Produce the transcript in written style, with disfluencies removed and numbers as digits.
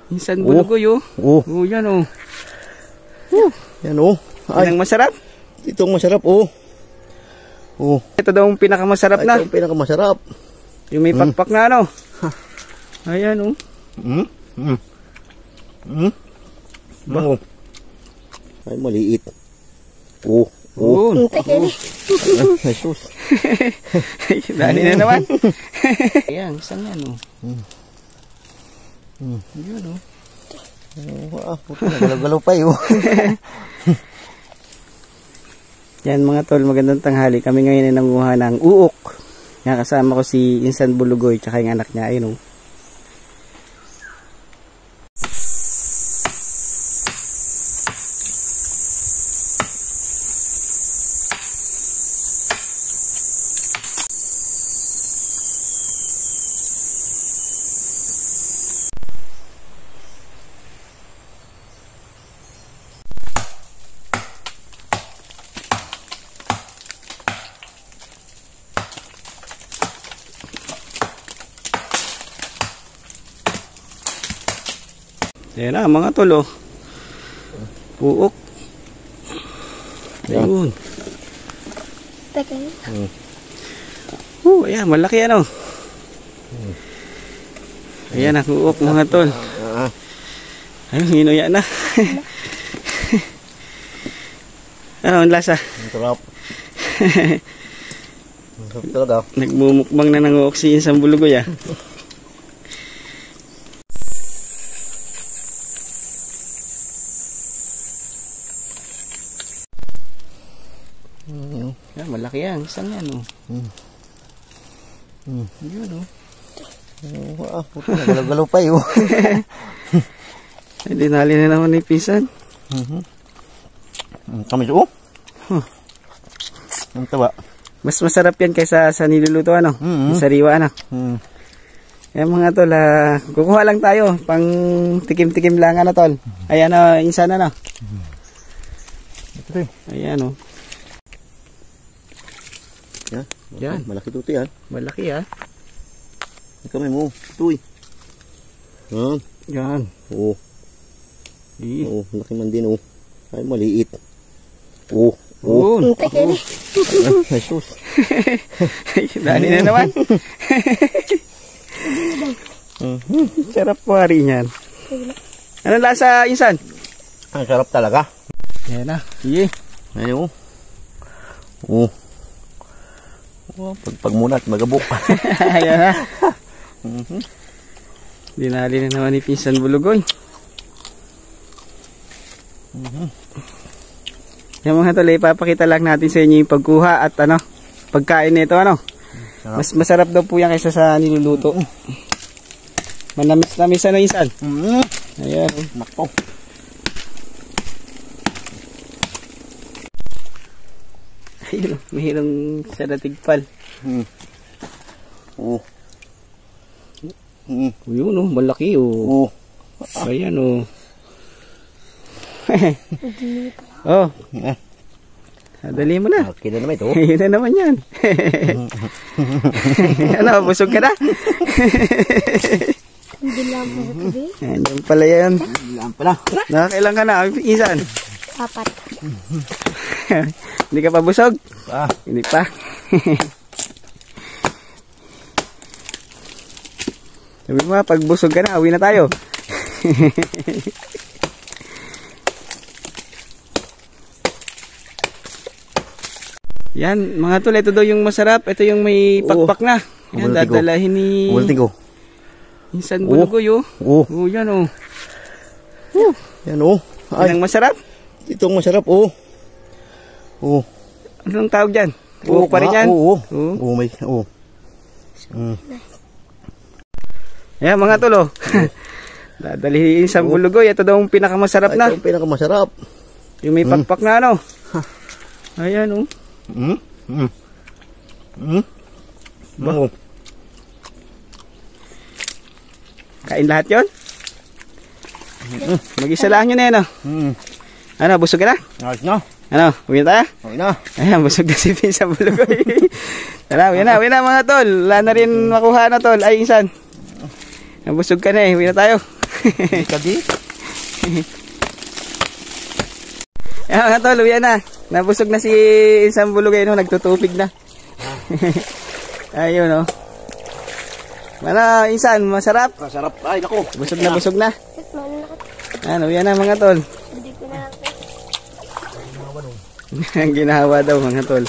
Minsan bulugoy oh. Oh. Oh, yan oh. Yan oh. Ay, ang masarap. Itong masarap oh. Oh. Ito daw ang pinakamasarap na. Ito ang pinakamasarap. Yung may pakpak na ano. Ayan oh. Oh. Ay, maliit. Oh. Oh. Ay, sus. Dali na naman. Ayan, isang yan oh. Yun oh. Galaw-galaw pa yun. Yan mga tol, magandang tanghali. Kami ngayon ay nanguha ng uok. Yan, kasama ko si Insan Bulugoy tsaka yung anak niya. Ayun oh. Ayan na mga tol oh. Uok. Ayun. Ayan, malaki ano. Ayan ang uok mga tol. Ayun, hinuya na. Ano ang lasa? Ang sarap. Ang sarap talaga. Nagmumukbang na ng uok si Insan Bulugoy ah. Yan, malaki yan. Isang yan oh. Yun oh. Galaw-galaw pa yun. Ay, dinali na naman ni Pisan. Kami oh. Ang taba. Mas masarap yan kaysa sa niluluto ano. Sa sariwa ano. Yan mga tol, kukuha lang tayo pang tikim-tikim lang ano tol. Ayan o, Insan ano. Ayan o. Yan. Malaki ito yan. Malaki ah. Ang kamay mo. Ito eh. Yan. Yan. Oo. Oo. Malaki man din oh. Ay, maliit. Oo. Oo. Ay, sus. Dali na naman. Sarap po hari niyan. Ano lasa Insan? Ang sarap talaga. Yan na. Sige. Ayun. Oo. Pag muna at magabok. Ayan na. Dinali na naman ni Pinsan Bulugoy. Yung mga tol, ipapakita lang natin sa inyo yung pagkuha at ano, pagkain nito ano. Mas masarap daw po yan kaysa sa niluluto. Manamis-namis ano Insan. Ayan. Nakpo. Ayun, mahirang sa datigpal. Oo. Yun oh, malaki oh. Ayan oh. Oh. Dali mo na. Okay na naman ito. Yun na naman yan. Ano, busog ka na? Hindi lang mo sabi. Yan pala yan. Ilan pala. Nakakailan ka na, Insan? 4. Hindi ka pa busog? Ah. Hindi pa. Sabi mo, pag busog ka na, uwi na tayo. Yan, mga tol, ito daw yung masarap. Ito yung may pakpak na. Yan, dadalahin ni Insan Bulugoy oh. Oh, yan oh. Yan oh. Ay, ang masarap? Itong masarap oh. Oh. Anong tawag dyan? Uok pa rin yan? Oo. Oo, may. Oo. Ayan mga tol oh. Dadalihin Insan Bulugoy. Ito daw yung pinakamasarap na. Ito yung pinakamasarap. Yung may pakpak na ano. Ayan oh. Ba? Kain lahat yun? Mag-isa lang yun eh no? Ano, busog ka na? Ayos na. Ano, uwi na tayo? Uwi na. Ayan, busog na si Pinsan Bulugoy. Tara, uwi na mga tol. Wala na rin makuha na tol. Ay, Insan. Busog ka na eh, uwi na tayo. Kadi? Yan mga tol, uwi na. Nabusog na si isang bulugay, no? Nagtutupig na. Ayun, no? Mana, insan, masarap? Masarap. Ay, naku. Busog na, busog na. Ano, uwi na mga tol. Hindi ko na lang. Ang ginawa daw mga tol.